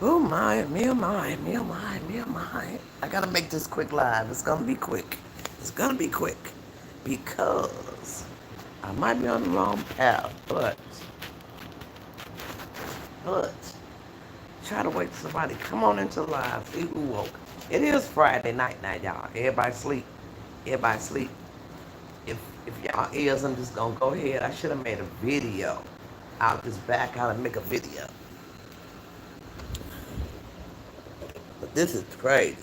Oh my, me oh my, me oh my, me oh my. I gotta make this quick live. It's gonna be quick. It's gonna be quick. Because I might be on the wrong path, but, try to wait for somebody. Come on into live. See who woke. It is Friday night now, y'all. Everybody sleep. Everybody sleep. If y'all is, I'm just gonna go ahead. I should have made a video. I'll just back out and make a video. But this is crazy.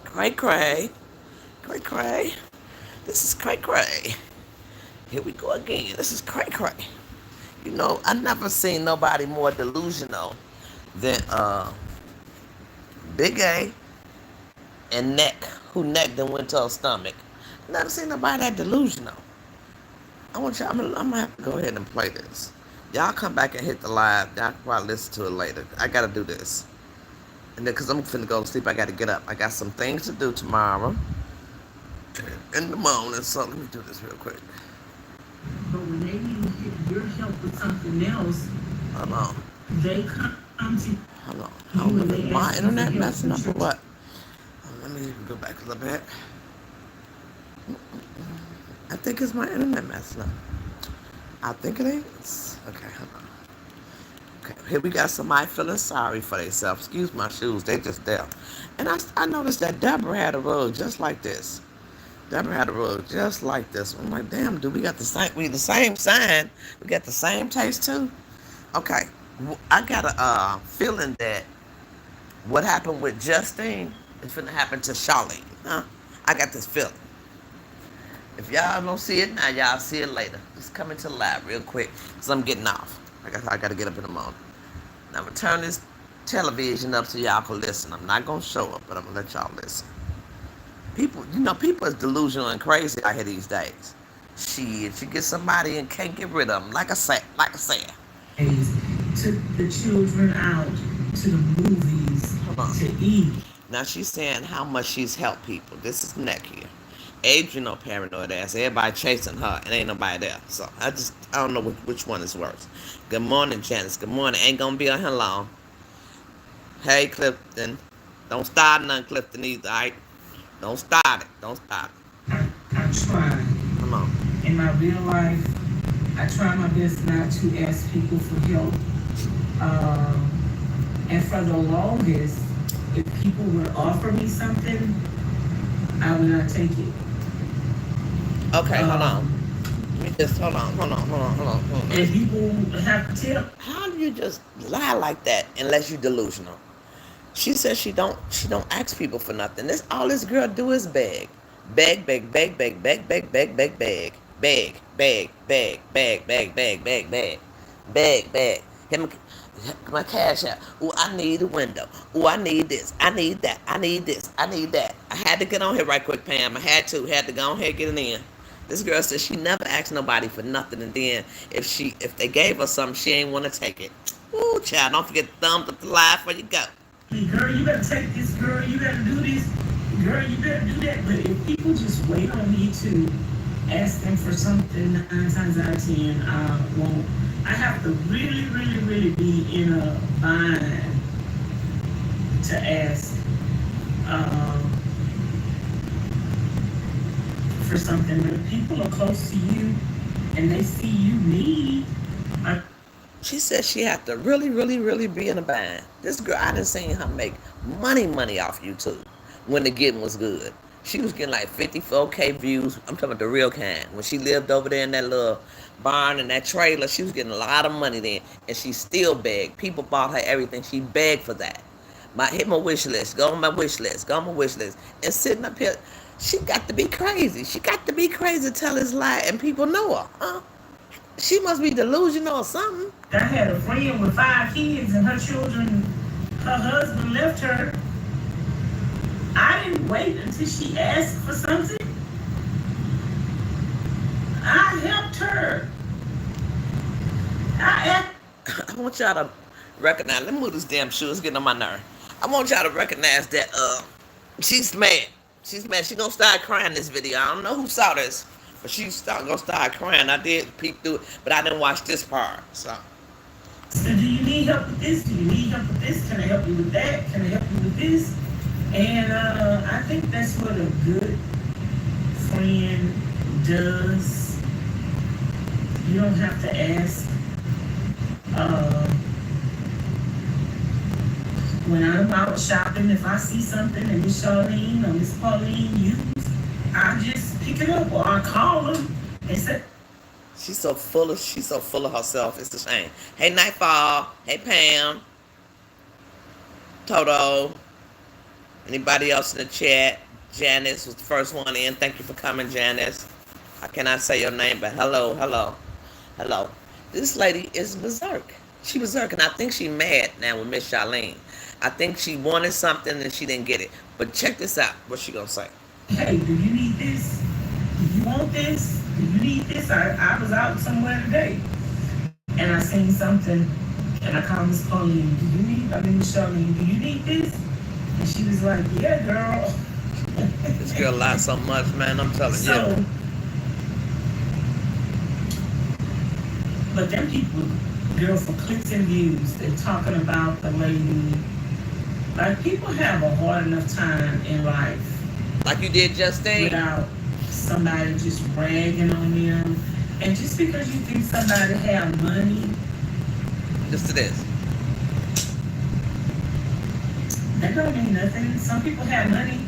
Cray cray. Cray cray. This is cray cray. Here we go again. This is cray cray. You know, I never seen nobody more delusional than Big A and Neck, who Neck then went to her stomach. Never seen nobody that delusional. I want y'all, I'm gonna have to go ahead and play this. Y'all come back and hit the live. Y'all can probably listen to it later. I gotta do this. And then, cause I'm finna go to sleep, I gotta get up. I got some things to do tomorrow in the morning, so let me do this real quick. But when they need your help with something else, hold on. They come to hold on. Hold on. My internet messing up or what? Let me go back a little bit. I think it's my internet messing up. I think it is. Okay, hold on. Okay, here we got somebody feeling sorry for themselves. Excuse my shoes, they just there. And I noticed that Deborah had a rug just like this. Deborah had a rug just like this. I'm like, damn, dude, we got the same sign. We got the same taste too. Okay, I got a feeling that what happened with Justine is finna happen to Charlene. Huh? I got this feeling. If y'all don't see it now, y'all see it later. Just come into the lab real quick, cause I'm getting off. I gotta get up in the morning. Now I'm gonna turn this television up so y'all can listen. I'm not gonna show up, but I'm gonna let y'all listen. People, you know, people is delusional and crazy out here these days. Shit, you get somebody and can't get rid of them. Like I said. Took the children out to the movies to eat. Now she's saying how much she's helped people. This is Neck here. Adrian, no paranoid ass. Everybody chasing her and ain't nobody there. So I don't know which one is worse. Good morning, Janice. Good morning. Ain't gonna be on here long. Hey, Clifton. Don't start none, Clifton, either, alright? Don't start it. Don't start it. I try. Come on. In my real life, I try my best not to ask people for help. And for the longest, if people would offer me something, I would not take it. Okay, hold on. Let me just hold on. And people have to tell. How do you just lie like that unless you're delusional? She says she don't ask people for nothing. This all this girl do is beg. Beg, beg, beg, beg, beg, beg, beg, beg, beg. Beg, beg, beg, beg, beg, beg, beg, beg. Beg, beg. Him my cash out. Ooh, I need a window. Ooh, I need this. I need that. I need this. I need that. I had to get on here right quick, Pam. I had to go on here and get it in. This girl says she never asked nobody for nothing, and then if they gave her something, she ain't want to take it. Ooh, child, don't forget to thumbs up the live before you go. Girl, you better take this, girl. You better do this. Girl, you better do that. But if people just wait on me to ask them for something 9 times out of 10, I won't. I have to really, really, really be in a bind to ask for something. But if people are close to you and they see you need, she said she had to really, really, really be in a bind. This girl, I done seen her make money off YouTube when the getting was good. She was getting like 54K views. I'm talking about the real kind. When she lived over there in that little barn and that trailer, she was getting a lot of money then. And she still begged. People bought her everything. She begged for that. Hit my wish list. Go on my wish list. Go on my wish list. And sitting up here, she got to be crazy. She got to be crazy to tell this lie and people know her. Huh? She must be delusional or something. I had a friend with 5 kids and her children, her husband left her. I didn't wait until she asked for something. I helped her. I want y'all to recognize, let me move this damn shoe, it's getting on my nerve. I want y'all to recognize that she's mad. She's mad. She gonna start crying this video. I don't know who saw this, But she gonna start crying. I did peek through it, but I didn't watch this part. So do you need help with this? Do you need help with this? Can I help you with that? Can I help you with this? And I think that's what a good friend does. You don't have to ask. Uh, when I'm out shopping, if I see something that Miss Charlene or Miss Pauline use, I just pick it up or I call them and say. She's so full of herself. It's a shame. Hey Nightfall. Hey Pam. Toto. Anybody else in the chat? Janice was the first one in. Thank you for coming, Janice. I cannot say your name, but hello, hello, hello. This lady is berserk. She berserk, and I think she mad now with Miss Charlene. I think she wanted something and she didn't get it. But check this out. What she gonna say? Hey, do you need this? Do you want this? Do you need this? I was out somewhere today and I seen something and I called Miss Pauline. Do you need, I mean Miss Charlene, do you need this? And she was like, yeah, girl. This girl lies so much, man. I'm telling you. But them people, girl, for clicks and views, they're talking about the lady. Like, people have a hard enough time in life. Like you did just then. Without somebody just bragging on them. And just because you think somebody have money. Just it is. That don't mean nothing. Some people have money.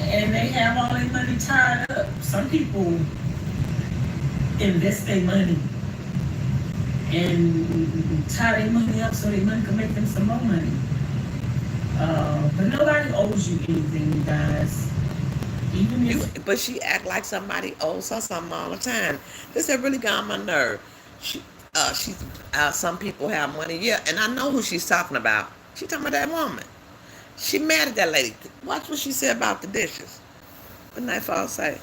And they have all their money tied up. Some people invest their money and tie their money up so their money can make them some more money. But nobody owes you anything, you guys. Even if but she act like somebody owes her something all the time. This has really got on my nerve. Some people have money, yeah, and I know who she's talking about. She's talking about that woman. She mad at that lady. Watch what she said about the dishes. What Nightfall say?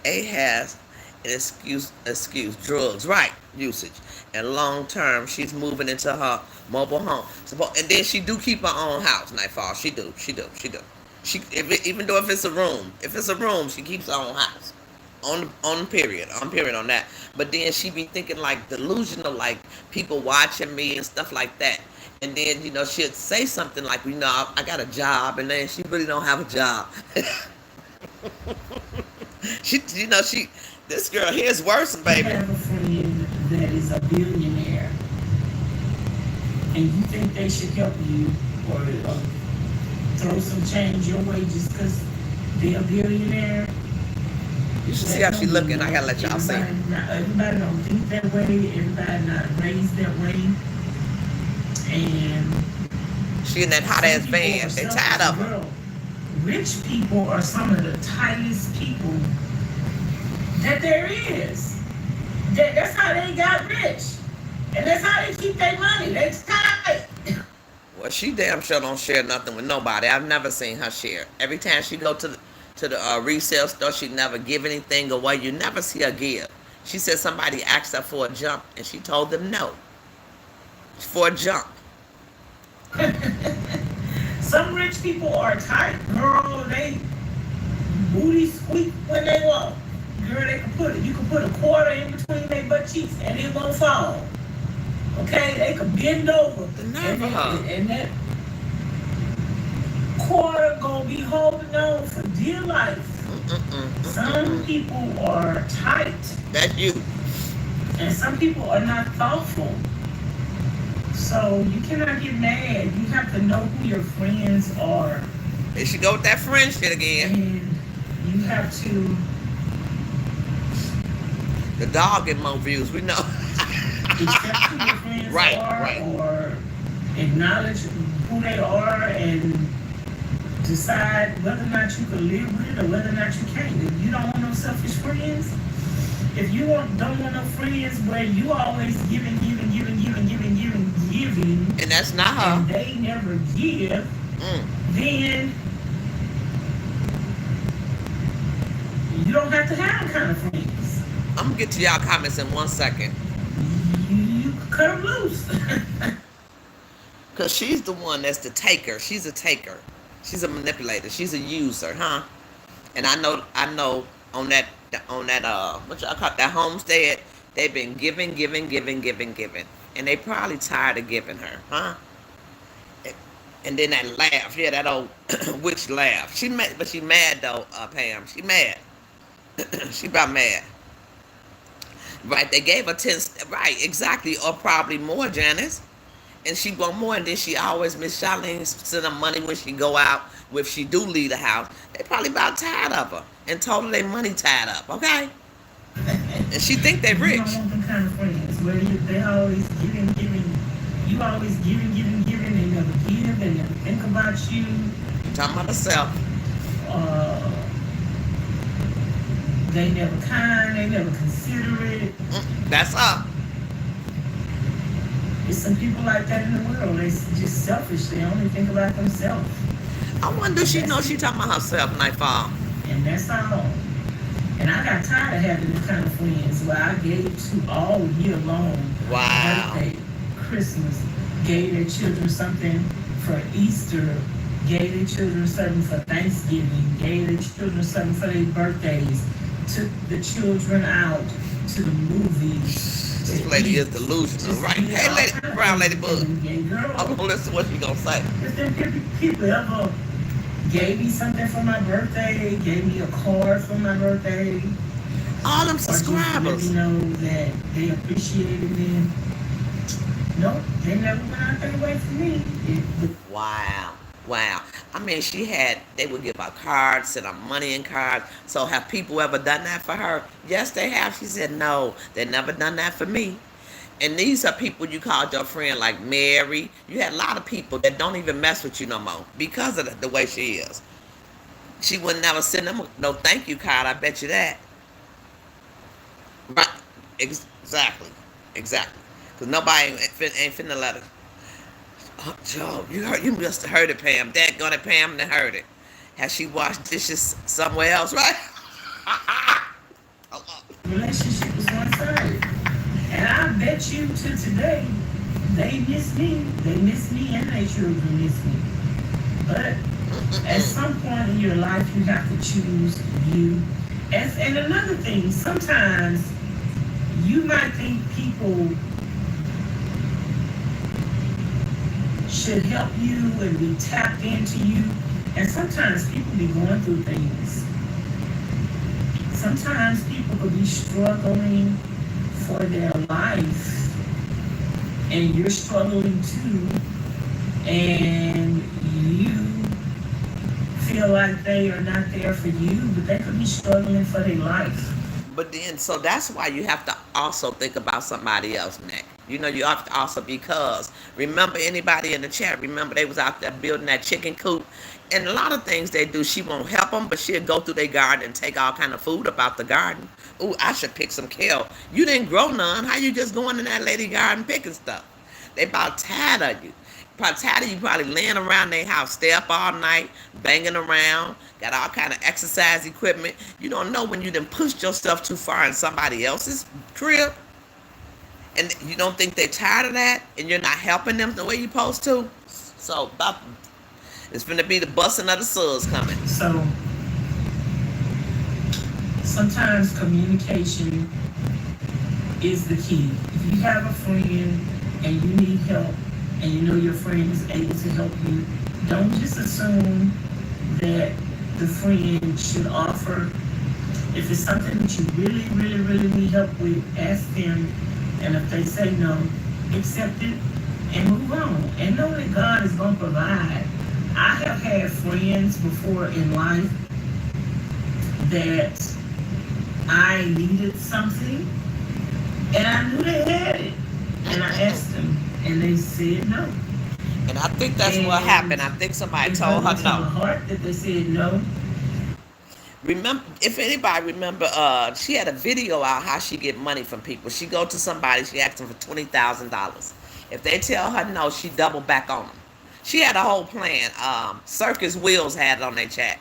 A has an excuse drugs, right, usage. And long term, she's moving into her mobile home. And then she do keep her own house, Nightfall. She do. Even though if it's a room, she keeps her own house. On period on that. But then she be thinking like delusional, like people watching me and stuff like that. And then, she'll say something like, I got a job, and then she really don't have a job. This girl here's worse, baby. I have a friend that is a billionaire, and you think they should help you or throw some change your way just because they're a billionaire. You should see how she looking. I gotta let y'all see. Everybody don't think that way. Everybody not raised that way. And she in that hot ass van. They tired of her. Rich people are some of the tightest people that there is. That's how they got rich. And that's how they keep their money. They tight. Well, she damn sure don't share nothing with nobody. I've never seen her share. Every time she go to the resale store, she never give anything away. You never see her give. She said somebody asked her for a jump, and she told them no. For a jump. Some rich people are tight, girl. They booty squeak when they walk. Girl, you can put a quarter in between their butt cheeks and it won't fall. Okay, they can bend over, and that quarter gonna be holding on for dear life. Some people are tight. That's you. And some people are not thoughtful. So you cannot get mad. You have to know who your friends are. There she go with that friend shit again. And you have to. The dog get more views. We know. Accept who your friends are, or acknowledge who they are, and decide whether or not you can live with it or whether or not you can't. If you don't want no selfish friends, if you don't want no friends where you always giving, and that's not her, and they never give, then you don't have to have kind of friends. I'm gonna get to y'all comments in 1 second. You cut them loose. Cause she's the one that's the taker. She's a taker. She's a manipulator. She's a user, huh? And I know on that what y'all call it, that homestead, they've been giving, and they probably tired of giving her, huh? And then that laugh, yeah, that old witch laugh. She mad, but she mad though, Pam. She mad. She about mad. Right? They gave her 10. Right? Exactly, or probably more, Janice. And she want more, and then she always Miss Charlene send her money when she go out. If she do leave the house, they probably about tired of her and told her they money tied up. Okay, and she think they You rich. don't want them kind of friends where they always giving. You always giving. They never give. They never think about you. Talking about herself. Uh, they never kind. They never considerate. That's her. There's some people like that in the world. They just selfish. They only think about themselves. I wonder if she knows she talking about herself, Nightfall. And that's all. And I got tired of having this kind of friends where I gave to all year long. Wow. Birthday, Christmas, gave their children something for Easter, gave their children something for Thanksgiving, gave their children something for their birthdays, took the children out to the movies. This lady is delusional, right? Hey, lady, brown lady bug. I'm gonna listen to what she gonna say. If them people ever gave me something for my birthday, gave me a card for my birthday, All them or just let subscribers. me know that they appreciated me. No, they never went out their way for me. Wow. Wow. I mean, they would give her cards, send her money in cards. So have people ever done that for her? Yes, they have. She said, no, they never done that for me. And these are people you called your friend, like Mary. You had a lot of people that don't even mess with you no more because of the way she is. She would never send them no thank you card. I bet you that. Right. Exactly. Exactly. Because nobody ain't finna let her. Oh, Joe, you must have heard it, Pam. Dad got it, Pam, and heard it. Has she washed dishes somewhere else, right? Relationship was one-sided. And I bet you to today, they miss me. They miss me and their children miss me. But at some point in your life, you have to choose you. And another thing, sometimes you might think people should help you and be tapped into you. And sometimes people be going through things. Sometimes people could be struggling for their life, and you're struggling too, and you feel like they are not there for you, but they could be struggling for their life. But then, so that's why you have to also think about somebody else, Nick. You know, you have to also, because remember anybody in the chat, remember they was out there building that chicken coop. And a lot of things they do, she won't help them, but she'll go through their garden and take all kind of food about the garden. Ooh, I should pick some kale. You didn't grow none. How you just going in that lady garden picking stuff? They about tired of you. Probably tired of you probably laying around their house, stay up all night, banging around, got all kind of exercise equipment. You don't know when you done pushed yourself too far in somebody else's crib. And you don't think they're tired of that, and you're not helping them the way you're supposed to. So it's going to be the busting of the suds coming. So sometimes communication is the key. If you have a friend and you need help, and you know your friend is able to help you, don't just assume that the friend should offer. If it's something that you really need help with, ask them. And if they say no, accept it and move on. And know that God is going to provide. I have had friends before in life that I needed something, and I knew they had it. And I asked them, and they said no. And I think that's what happened. I think somebody told her no. To my heart that they said no. Remember, if anybody remember, she had a video out how she get money from people. She go to somebody, she asked them for $20,000. If they tell her no, she double back on them. She had a whole plan. Circus Wheels had it on their chat.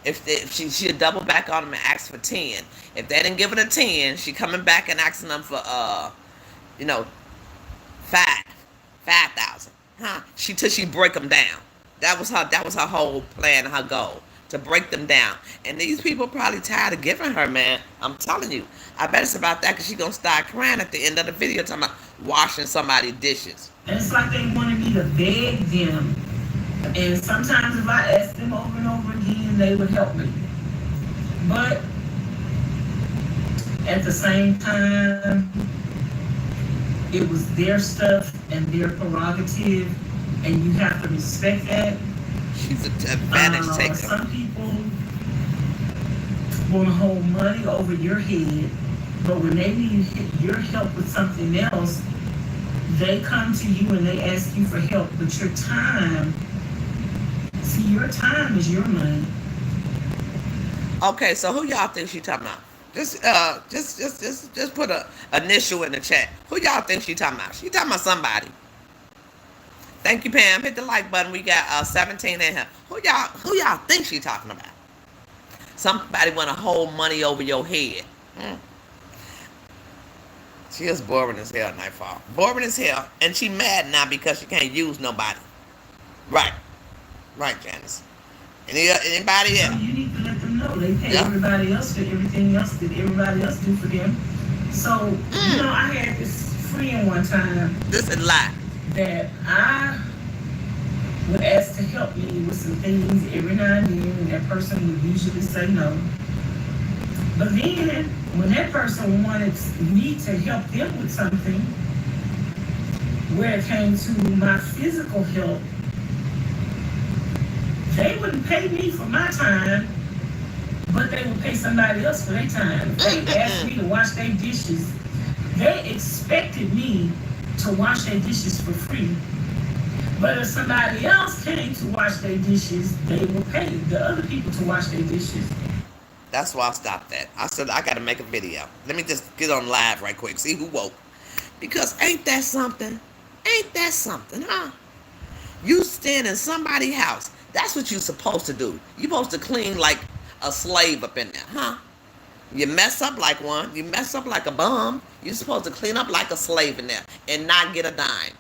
If she'd double back on them and ask for 10. If they didn't give her the 10, she coming back and asking them for 5,000. Huh? Till she break them down. That was her whole plan, her goal. to break them down. And these people probably tired of giving her, man. I'm telling you. I bet it's about that because she's going to start crying at the end of the video talking about washing somebody's dishes. And it's like they wanted me to beg them. And sometimes if I asked them over and over again, they would help me. But at the same time, it was their stuff and their prerogative, and you have to respect that. She's an advantage taker. Some people want to hold money over your head, but when they need your help with something else, they come to you and they ask you for help. But your time, see, your time is your money. Okay, so who y'all think she talking about? Just put a initial in the chat. Who y'all think she talking about? She talking about somebody. Thank you, Pam. Hit the like button. We got 17 in here. Who y'all think she talking about? Somebody want to hold money over your head. She is boring as hell, Nightfall. Boring as hell. And she mad now because she can't use nobody. Right. Right, Janice. Anybody else? So you need to let them know. They pay everybody else for everything else that everybody else do for them. So, you know, I had this friend one time. This is a lie. That I would ask to help me with some things every now and then, and that person would usually say no. But then, when that person wanted me to help them with something, where it came to my physical help, they wouldn't pay me for my time, but they would pay somebody else for their time. If they asked me to wash their dishes, they expected me to wash their dishes for free. But if somebody else came to wash their dishes, they would pay the other people to wash their dishes. That's why I stopped that. I said, I got to make a video. Let me just get on live right quick, see who woke. Because ain't that something? Ain't that something, huh? You stand in somebody's house. That's what you're supposed to do. You're supposed to clean like a slave up in there, huh? You mess up like one. You mess up like a bum. You're supposed to clean up like a slave in there and not get a dime.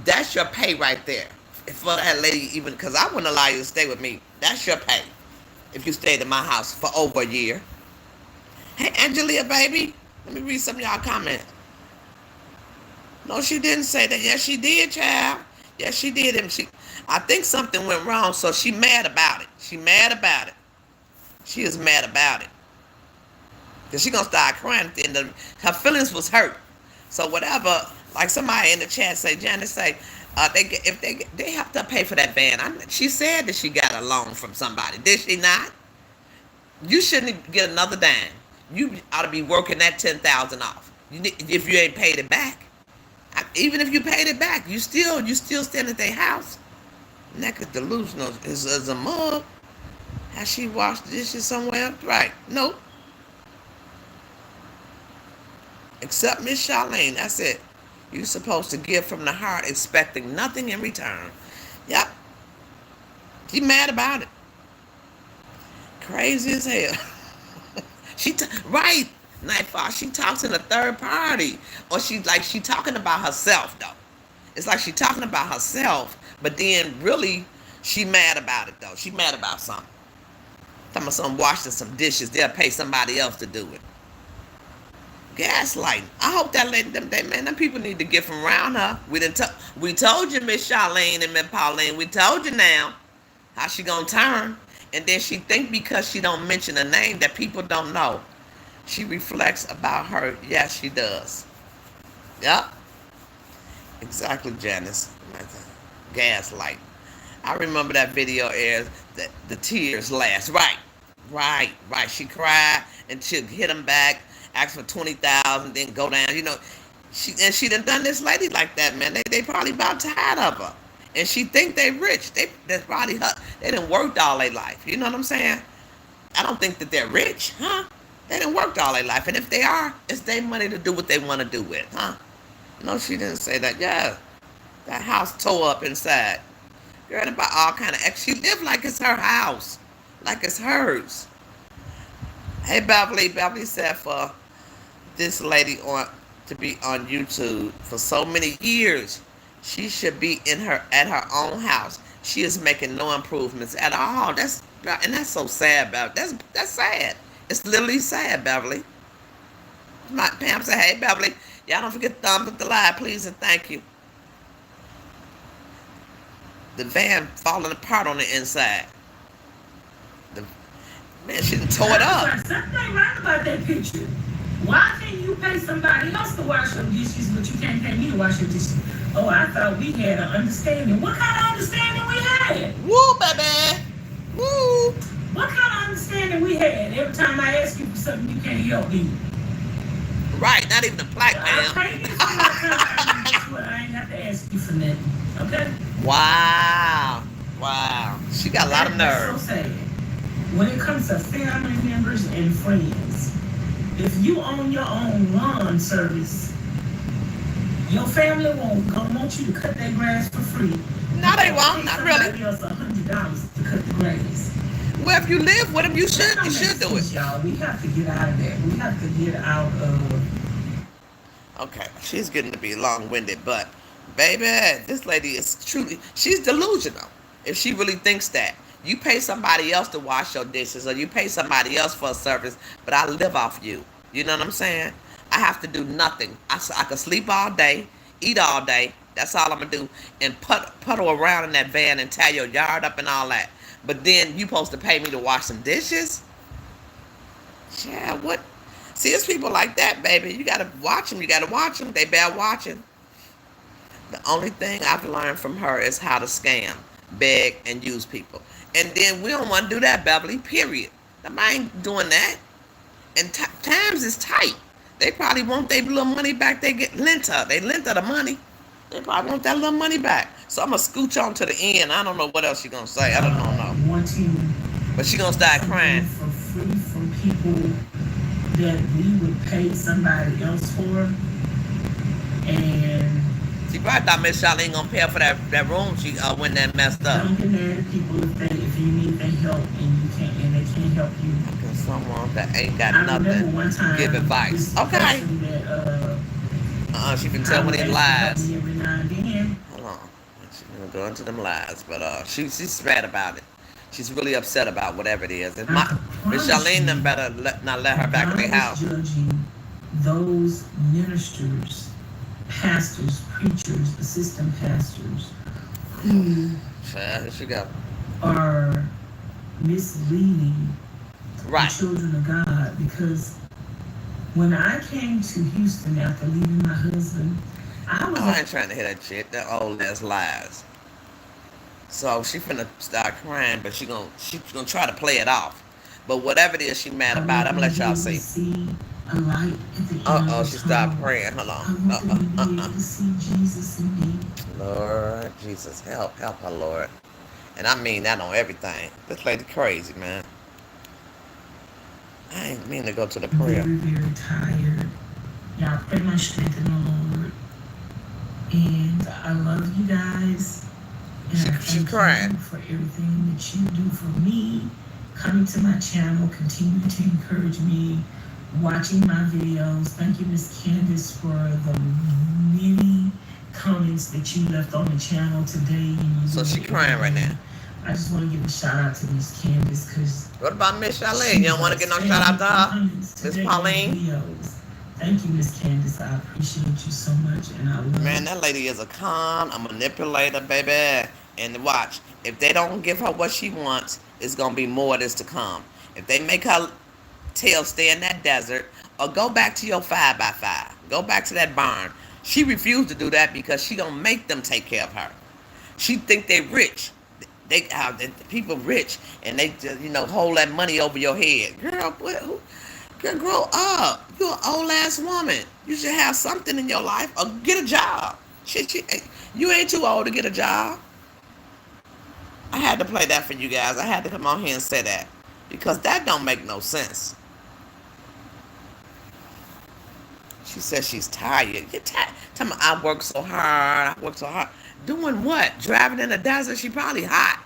That's your pay right there. For that lady, even because I wouldn't allow you to stay with me. That's your pay. If you stayed in my house for over a year. Hey, Angelia, baby. Let me read some of y'all comments. No, she didn't say that. Yes, she did, child. Yes, she did. And I think something went wrong, so she mad about it. She mad about it. She is mad about it. Because she going to start crying at the end of it. Her feelings was hurt. So whatever, like somebody in the chat say, Janice say, they have to pay for that van. She said that she got a loan from somebody. Did she not? You shouldn't get another dime. You ought to be working that $10,000 off. If you ain't paid it back. Even if you paid it back, you still stand at their house. Neck is delusional. Is a mug. Has she washed the dishes somewhere? Right. Nope. Except Miss Charlene. That's it. You're supposed to give from the heart, expecting nothing in return. Yep. She mad about it. Crazy as hell. Right. Nightfall. She talks in a third party. Or she talking about herself, though. It's like she talking about herself, but then really she mad about it, though. She mad about something. Talking about some washing some dishes. They'll pay somebody else to do it. Gaslighting. I hope that lady, them people need to get from around her. We told you, Miss Charlene and Miss Pauline. We told you now how she gonna turn. And then she think because she don't mention a name that people don't know. She reflects about her. Yes, she does. Yep. Exactly, Janice. Gaslight. I remember that video airs that the tears last. Right. She cried and she'll hit them back, ask for $20,000, then go down. You know, she done this lady like that, man. They probably about tired of her. And she think they rich. That's probably her. They done worked all their life. You know what I'm saying? I don't think that they're rich, huh? They done worked all their life. And if they are, it's their money to do what they want to do with, huh? No, she didn't say that. Yeah. That house tore up inside. Girl, about all kind of She lived like it's her house. Like it's hers. Hey, Beverly. Beverly said for this lady to be on YouTube for so many years, she should be at her own house. She is making no improvements at all. And that's so sad, Beverly. That's sad. It's literally sad, Beverly. My Pam said, "Hey, Beverly, y'all don't forget to thumbs up the live, please and thank you." The van falling apart on the inside. The man, she done tore it up. Something ain't right about that picture. Why can't you pay somebody else to wash your dishes, but you can't pay me to wash your dishes? Oh, I thought we had an understanding. What kind of understanding we had? Woo, baby. Woo. What kind of understanding we had? Every time I ask you for something, you can't help me. Right, not even a plaque, man. I ain't have to ask you for nothing. Okay? Wow. She got a lot of nerve. That's so sad. When it comes to family members and friends, if you own your own lawn service, your family gonna want you to cut their grass for free. No, they won't. Not really. Somebody else $100 to cut the grass. Well, if you live with them, you should do it. Y'all, we have to get out of that. We have to get out of. Okay, she's getting to be long-winded, but baby, this lady is she's delusional. If she really thinks that you pay somebody else to wash your dishes or you pay somebody else for a service, but I live off you. You know what I'm saying? I have to do nothing. I can sleep all day, eat all day. That's all I'm gonna do, and puddle around in that van and tie your yard up and all that. But then you supposed to pay me to wash some dishes? Yeah, what? See, it's people like that, baby. You gotta watch them. They bad watching. The only thing I've learned from her is how to scam, beg, and use people. And then we don't want to do that, Beverly, period. I ain't doing that. And times is tight. They probably want their little money back. They lent her the money. They probably want that little money back. So I'm going to scooch on to the end. I don't know what else she's going to say. I don't know. Wanting but she's going to start crying. For free from people that we would pay somebody else for. And she probably thought Miss Charlene going to pay her for that room she when that messed up. Don't get mad at people if you need their help and they can't help you. Okay, someone that ain't got nothing one time, give advice. Okay. She can tell when he lies. Every now and then. Hold on. She's going to go into them lies. But she's mad about it. She's really upset about whatever it is. And Miss Charlene them better not let her back in the house. Judging those ministers, pastors, preachers, assistant pastors who here she go. are misleading the children of God. Because when I came to Houston after leaving my husband, I ain't trying to hear that shit. That old ass lies. So she finna start crying, but she's gonna try to play it off. But whatever it is she mad about, I'm gonna let y'all see. She stopped praying. Hold on. To see Jesus in me. Lord Jesus, help her, Lord. And I mean that on everything. This lady crazy, man. I ain't mean to go to the prayer. Very, very tired. Y'all pray my strength in the Lord. And I love you guys. And she crying for everything that you do for me. Coming to my channel, continue to encourage me, watching my videos. Thank you, Miss Candace, for the many comments that you left on the channel today. So she crying right now. I just want to give a shout out to Miss Candace because. What about Miss Charlene? You don't want to get no shout out to her, Miss Pauline? Videos. Thank you, Miss Candace. I appreciate you so much, and I love. Man, that lady is a con, a manipulator, baby. And watch, if they don't give her what she wants, it's gonna be more of this to come. If they make her tail stay in that desert, or go back to your 5x5, go back to that barn. She refused to do that because she gonna make them take care of her. She think they rich. The people rich, and they just, hold that money over your head. Girl, grow up. You're an old ass woman. You should have something in your life or get a job. You ain't too old to get a job. I had to play that for you guys. I had to come on here and say that because that don't make no sense. She says she's tired. You're tired. Tell me, I work so hard. Doing what? Driving in the desert? She probably hot.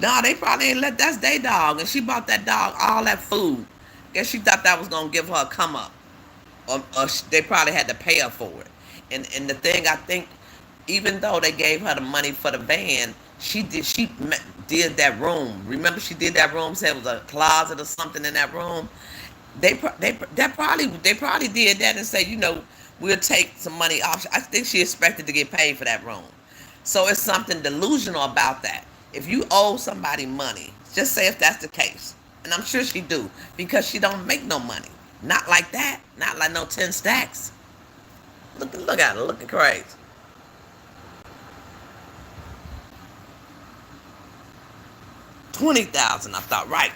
No, they probably ain't that's their dog. And she bought that dog all that food. Guess she thought that was going to give her a come up. Or they probably had to pay her for it. And the thing, I think, even though they gave her the money for the van, she did that room. Remember she did that room, said it was a closet or something in that room. They probably did that and say, we'll take some money off. I think she expected to get paid for that room. So it's something delusional about that. If you owe somebody money, just say if that's the case. And I'm sure she do, because she don't make no money. Not like that. Not like no 10 stacks. Look at her, looking crazy. $20,000, I thought, right.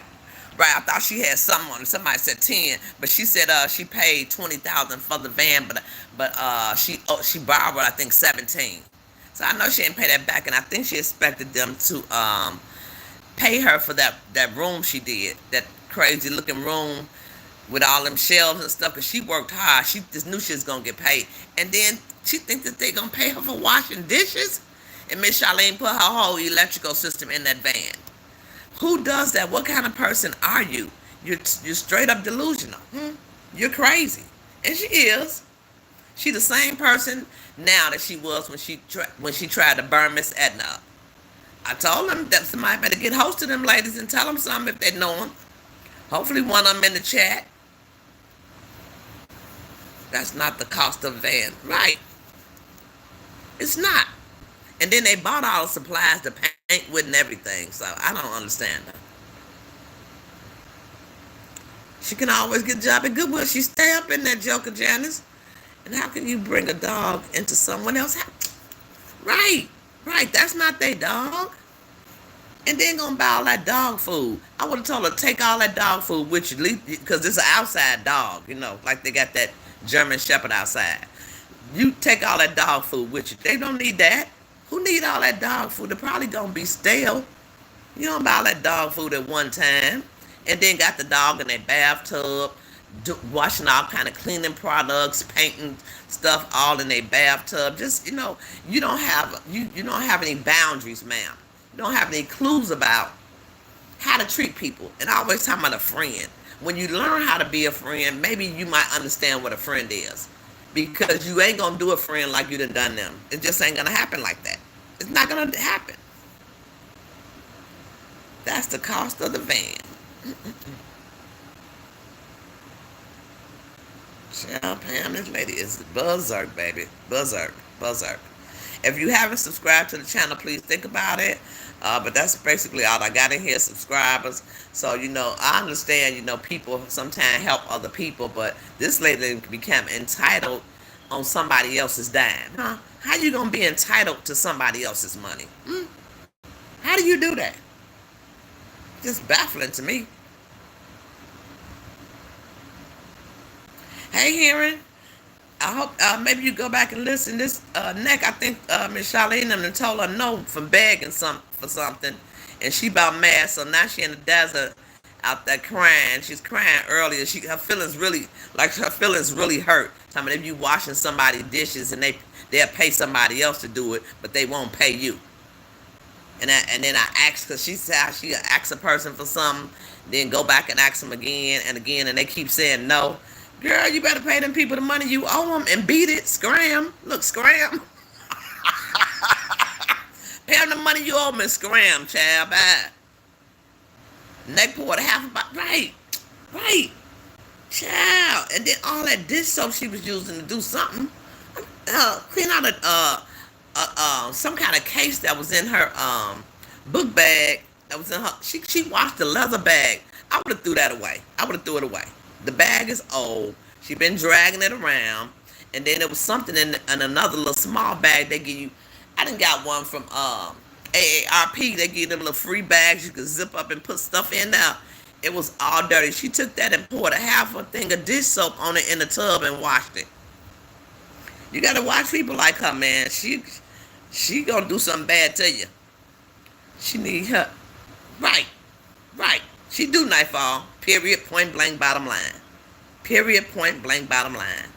Right, I thought she had something on it. Somebody said 10, but she said she paid $20,000 for the van, but she borrowed, I think, 17. So I know she didn't pay that back, and I think she expected them to pay her for that room she did, that crazy looking room with all them shelves and stuff, because she worked hard. She just knew she was gonna get paid, and then she thinks that they gonna pay her for washing dishes, and Miss Charlene put her whole electrical system in that van. Who does that? What kind of person are you? You're straight up delusional. You're crazy. And she is. She the same person now that she was when she tried to burn Miss Edna up. I told them that somebody better get host to them ladies and tell them something if they know them. Hopefully one of them in the chat. That's not the cost of a van. Right. It's not. And then they bought all the supplies to paint with and everything. So I don't understand her. She can always get a job at Goodwill. She stay up in that Joker, Janice. And how can you bring a dog into someone else? Right. That's not their dog. And then gonna buy all that dog food. I would have told her, take all that dog food with you, because it's an outside dog, like they got that German Shepherd outside. You take all that dog food with you. They don't need that. Who need all that dog food? They're probably gonna be stale. You don't buy all that dog food at one time. And then got the dog in their bathtub, washing all kind of cleaning products, painting stuff all in their bathtub. Just, you don't have any boundaries, ma'am. You don't have any clues about how to treat people. And I always talk about a friend. When you learn how to be a friend, maybe you might understand what a friend is. Because you ain't gonna do a friend like you done them. It just ain't gonna happen like that. It's not gonna happen. That's the cost of the van. Child, Pam, this lady is berserk, baby. Berserk. If you haven't subscribed to the channel, please think about it. But that's basically all I got in here, subscribers. So, I understand, people sometimes help other people, but this lady became entitled on somebody else's dime. Huh? How you going to be entitled to somebody else's money? How do you do that? Just baffling to me. Hey, Heron. I hope maybe you go back and listen. This neck, I think Miss Charlene them told her no from begging for something, and she about mad. So now she in the desert out there crying. She's crying earlier. Her feelings really hurt. I mean, if you washing somebody's dishes and they'll pay somebody else to do it, but they won't pay you. And then I asked, because she said she asked a person for something, then go back and ask them again and again, and they keep saying no. Girl, you better pay them people the money you owe them and beat it. Scram. Look, scram. Pay them the money you owe them and scram, child. Bye. Neck poured half about. Right. Child. And then all that dish soap she was using to do something. Clean out some kind of case that was in her book bag. That was in her. She washed the leather bag. I would have threw that away. Threw it away. The bag is old. She been dragging it around. And then there was something in another little small bag they give you. I done got one from AARP. They give them little free bags you can zip up and put stuff in there. It was all dirty. She took that and poured a half a thing of dish soap on it in the tub and washed it. You got to watch people like her, man. She gonna do something bad to you. She need help. Right. She do nightfall. Period, point blank, bottom line. Period, point blank, bottom line.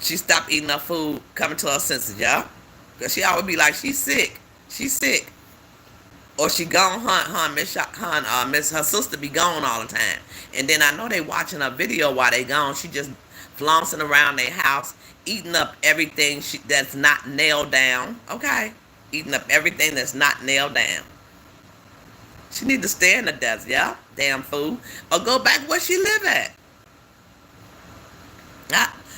She stopped eating her food, coming to her senses, y'all. Because she always be like, she's sick. Or she gone hunt, her sister be gone all the time. And then I know they watching a video while they gone. She just flouncing around their house, eating up everything that's not nailed down. Okay? eating up everything that's not nailed down. She need to stay in the desert, yeah, damn fool, or go back where she live at.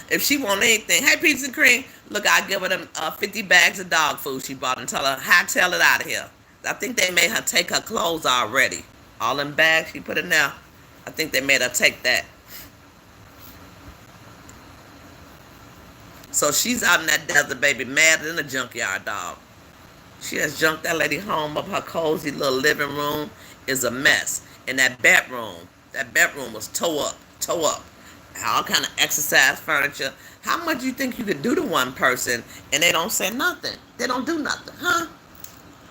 If she want anything, hey, Peaches and Cream, look, I give her them 50 bags of dog food she bought and tell her, hightail it out of here. I think they made her take her clothes already. All them bags she put in there, I think they made her take that. So she's out in that desert, baby, madder than a junkyard dog. She has junked that lady home up. Her cozy little living room is a mess. And that bedroom was tore up. All kind of exercise furniture. How much you think you could do to one person and they don't say nothing? They don't do nothing, huh?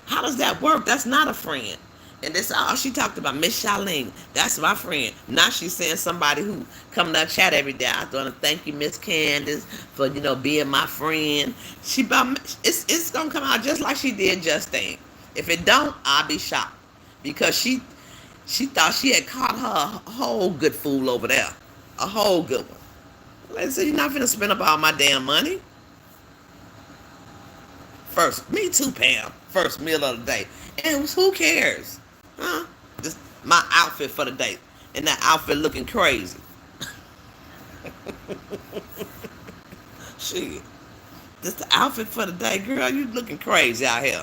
How does that work? That's not a friend. And this all she talked about, Miss Charlene. That's my friend. Now she's saying somebody who come to chat every day. I want to thank you, Miss Candace, for being my friend. It's gonna come out just like she did Justine. If it don't, I'll be shocked because she thought she had caught her a whole good fool over there, a whole good one. Like I said, you're not finna spend up all my damn money. First, me too, Pam. First meal of the day, and who cares? Huh? Just my outfit for the day. And that outfit looking crazy. Shit. This the outfit for the day, girl. You looking crazy out here.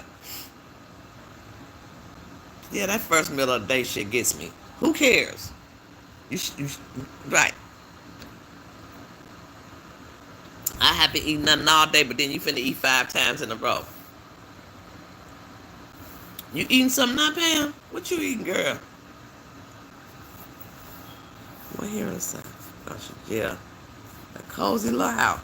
Yeah, that first meal of the day shit gets me. Who cares? Right. I haven't eaten nothing all day, but then you finna eat 5 times in a row. You eating something now, Pam? What you eating, girl? What here is that? Oh, yeah. A cozy little house.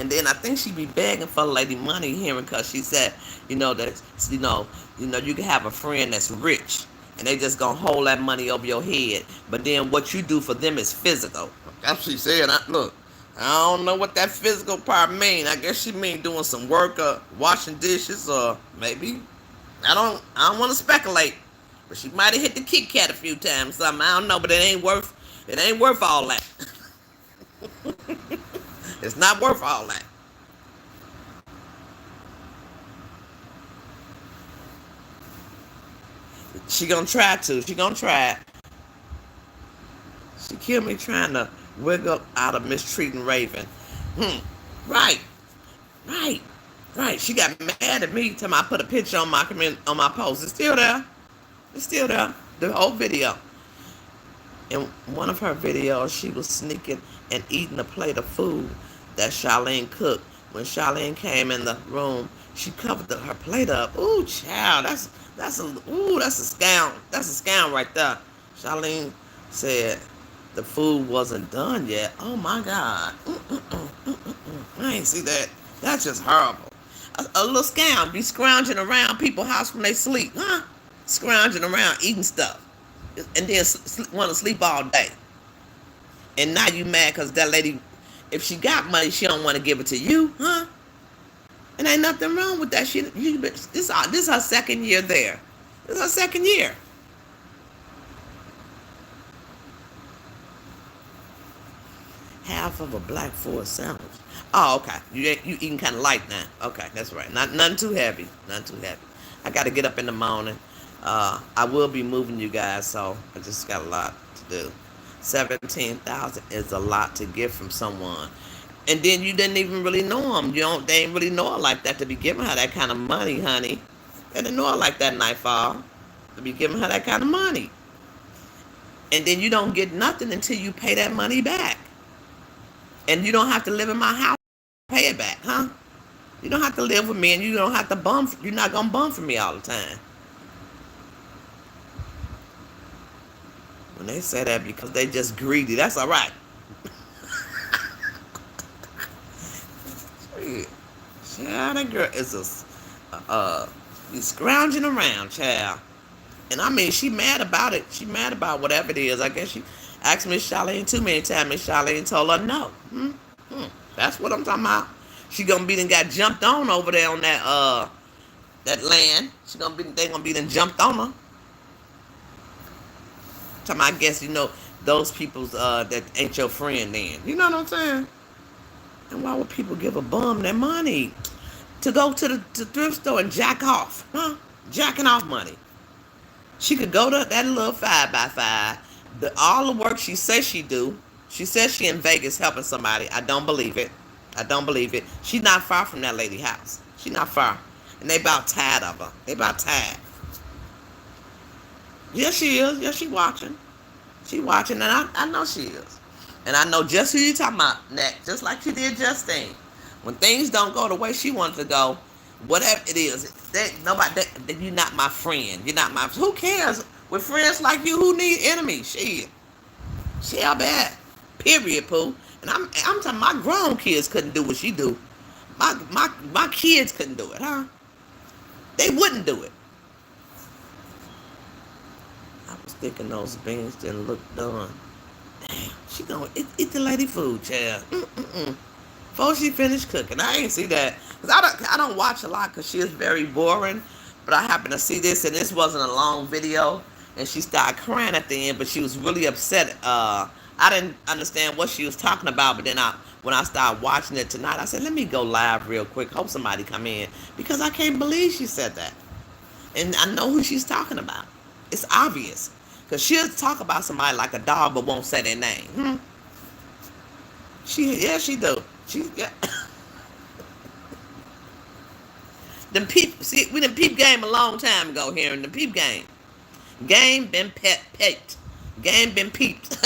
And then I think she be begging for lady money hearing because she said, that you can have a friend that's rich and they just gonna hold that money over your head. But then what you do for them is physical. That's what she said. Look, I don't know what that physical part mean. I guess she mean doing some work or washing dishes or maybe. I don't want to speculate, but she might have hit the Kit Kat a few times. Something I don't know, but it ain't worth all that. It's not worth all that. She gonna try to. She gonna try. She killed me trying to wiggle out of mistreating Raven. Right. Right. She got mad at me till I put a picture on my post. It's still there. The whole video. In one of her videos, she was sneaking and eating a plate of food that Charlene cooked. When Charlene came in the room, she covered her plate up. Ooh, child, that's a scam. That's a scam right there. Charlene said the food wasn't done yet. Oh my God. I ain't see that. That's just horrible. A little scam be scrounging around people's house when they sleep, huh? Scrounging around eating stuff, and then want to sleep all day. And now you mad because that lady, if she got money, she don't want to give it to you, huh? And ain't nothing wrong with that. This is her second year there. This is her second year. Half of a Black Forest sandwich. Oh, okay. You eating kind of light now. Okay, that's right. Nothing too heavy. I got to get up in the morning. I will be moving, you guys, so I just got a lot to do. 17,000 is a lot to get from someone, and then you didn't even really know them. They ain't really know her like that to be giving her that kind of money, honey. They didn't know her like that, Nightfall, to be giving her that kind of money. And then you don't get nothing until you pay that money back. And you don't have to live in my house to pay it back, huh? You don't have to live with me, and you don't have to bum. You're not gonna bum for me all the time. When they say that because they just greedy, that's all right. Child, that girl is be scrounging around, child. And I mean, she mad about it. She mad about whatever it is. I guess she asked Miss Charlene too many times. Miss Charlene told her no. That's what I'm talking about. She gonna be done got jumped on over there on that land. They gonna be done jumped on her. I guess those people's that ain't your friend then. You know what I'm saying? And why would people give a bum their money? to go to the thrift store and jack off, huh? Jacking off money. She could go to that little 5x5. All the work she says she do. She says she in Vegas helping somebody. I don't believe it. I don't believe it. She's not far from that lady house. She not far. And they about tired of her. They about tired. Yes, she is. Yes, she watching. She watching, and I know she is. And I know just who you talking about next. Just like she did Justine. When things don't go the way she wants to go, whatever it is, you're not my friend. You're not my. Who cares? With friends like you, who need enemies? She a bad. Period, Pooh. And I'm talking. My grown kids couldn't do what she do. My kids couldn't do it, huh? They wouldn't do it. I was thinking those beans didn't look done. Damn, she gonna eat the lady food, child. Before she finished cooking, I ain't see that. Cause I don't watch a lot because she is very boring. But I happened to see this, and this wasn't a long video. And she started crying at the end, but she was really upset. I didn't understand what she was talking about, but then when I started watching it tonight, I said, let me go live real quick. Hope somebody come in. Because I can't believe she said that. And I know who she's talking about. It's obvious. Because she'll talk about somebody like a dog, but won't say their name. She do. Yeah. We done peep game a long time ago here in the peep game. Game been peeped. Game been peeped.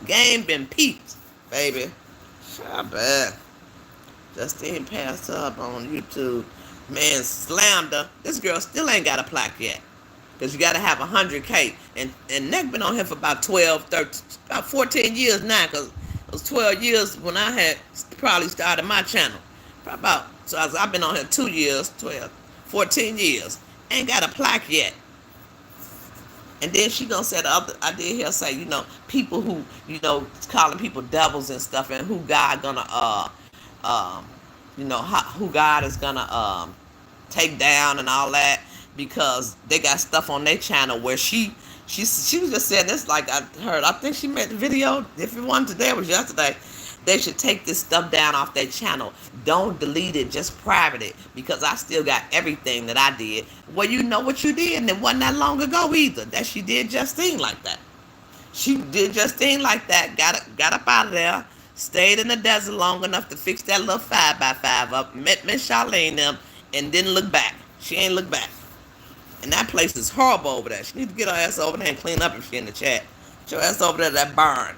Game been peeped, baby. Shut up. Justine passed up on YouTube. Man, slammed her. This girl still ain't got a plaque yet. Because you got to have 100K. And Nick been on here for about 12, 13, about 14 years now. Because it was 12 years when I had probably started my channel. So I've been on here 2 years, 12, 14 years. Ain't got a plaque yet. And then she gonna say I did hear say, people who, calling people devils and stuff, and who God gonna, who God is gonna take down and all that, because they got stuff on their channel where she was just saying this, like I heard. I think she made the video. If it wasn't today, it was yesterday. They should take this stuff down off their channel. Don't delete it, just private it, because I still got everything that I did. Well, you know what you did, and it wasn't that long ago either that she did Justine like that. She did Justine like that, got up out of there, stayed in the desert long enough to fix that little 5x5 up, met Miss Charlene them, and didn't look back. She ain't look back. And that place is horrible over there. She need to get her ass over there and clean up if she in the chat. Get your ass over there to that barn.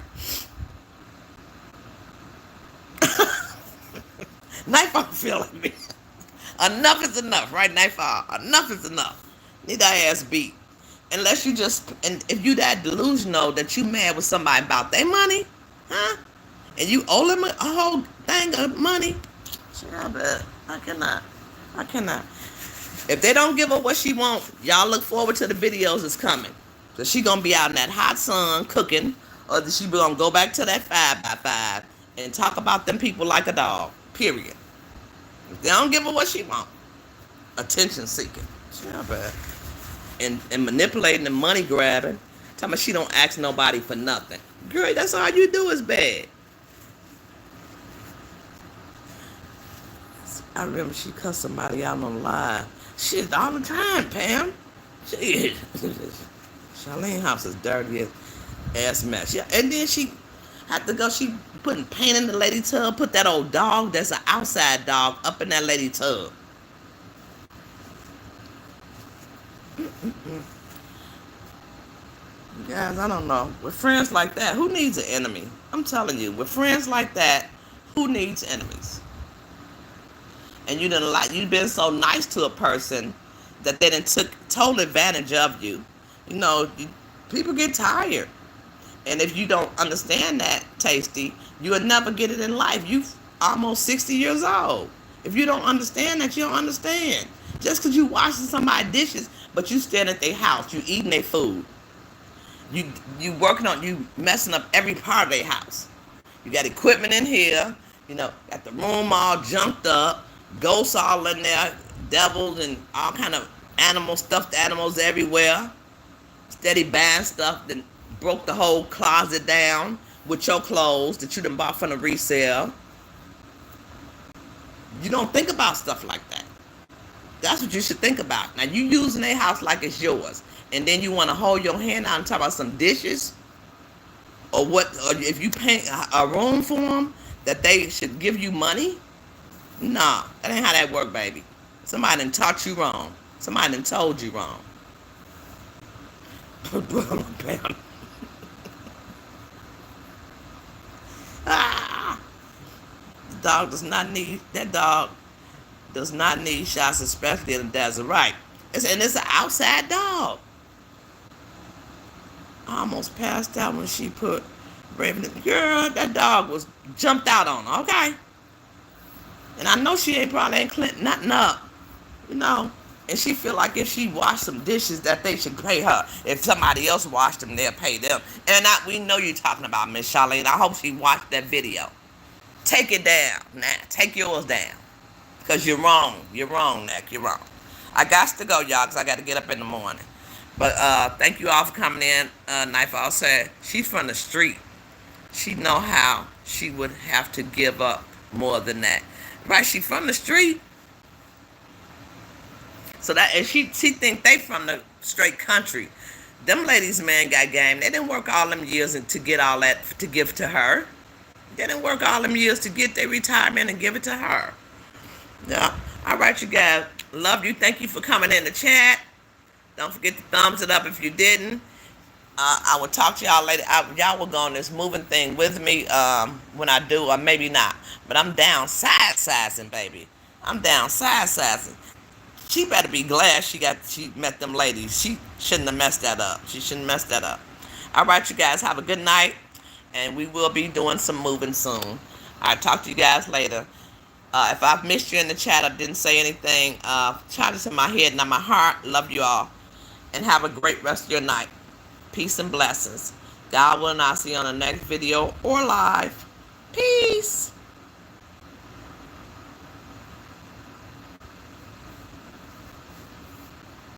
Nightfall feel like me. Enough is enough, right, Nightfall? Enough is enough. Need that ass beat. Unless you and if you that delusional that you mad with somebody about their money, huh? And you owe them a whole thing of money. I cannot. If they don't give her what she want, y'all look forward to the videos that's coming. So she gonna be out in that hot sun cooking, or she gonna go back to that 5x5 and talk about them people like a dog. Period. If they don't give her what she want, attention seeking. And manipulating and money grabbing. Talking about she don't ask nobody for nothing. Girl, that's all you do is bad. I remember she cussed somebody out on live. Shit, all the time, Pam. Shit. Charlene house is dirty ass mess. Yeah, and then she had to go. She putting paint in the lady tub. Put that old dog that's an outside dog up in that lady tub. Guys, I don't know. With friends like that, who needs an enemy? I'm telling you, with friends like that, who needs enemies? And you've been so nice to a person that they done took total advantage of you. People get tired. And if you don't understand that, Tasty, you will never get it in life. You almost 60 years old. If you don't understand that, you don't understand. Just because you washing somebody's dishes, but you stand at their house, you eating their food. You working on, you messing up every part of their house. You got equipment in here, got the room all junked up, ghosts all in there, devils and all kind of stuffed animals everywhere. Steady buying stuff, then broke the whole closet down with your clothes that you done bought from the resale. You don't think about stuff like that. That's what you should think about. Now, you using a house like it's yours, and then you want to hold your hand out and talk about some dishes, or what? Or if you paint a room for them, that they should give you money? Nah, that ain't how that work, baby. Somebody done taught you wrong. Somebody done told you wrong. Ah, the dog does not need that dog does not need shots, especially in the desert, right? And it's an outside dog. I almost passed out when she put Raven in. Girl, that dog was jumped out on her, okay? And I know she probably ain't cleaned nothing up, you know. And she feel like if she washed some dishes that they should pay her. If somebody else washed them, they'll pay them. And we know you're talking about Miss Charlene. I hope she watched that video. Take it down now. Take yours down. Because you're wrong. You're wrong, Nick. You're wrong. I got to go, y'all, because I got to get up in the morning. But thank you all for coming in. Nightfall said she's from the street. She know how she would have to give up more than that. Right? She from the street. So that, and she think they from the straight country. Them ladies, man, got game. They didn't work all them years to get all that to give to her. They didn't work all them years to get their retirement and give it to her. Yeah. All right, you guys. Love you. Thank you for coming in the chat. Don't forget to thumbs it up if you didn't. I will talk to y'all later. Y'all will go on this moving thing with me when I do, or maybe not. But I'm down side-sizing, baby. I'm down side-sizing. She better be glad she met them ladies. She shouldn't have messed that up. She shouldn't mess that up. All right, you guys. Have a good night. And we will be doing some moving soon. I'll talk to you guys later. If I've missed you in the chat or didn't say anything, try this in my head, not my heart. Love you all. And have a great rest of your night. Peace and blessings. God willing, I'll see you on the next video or live. Peace.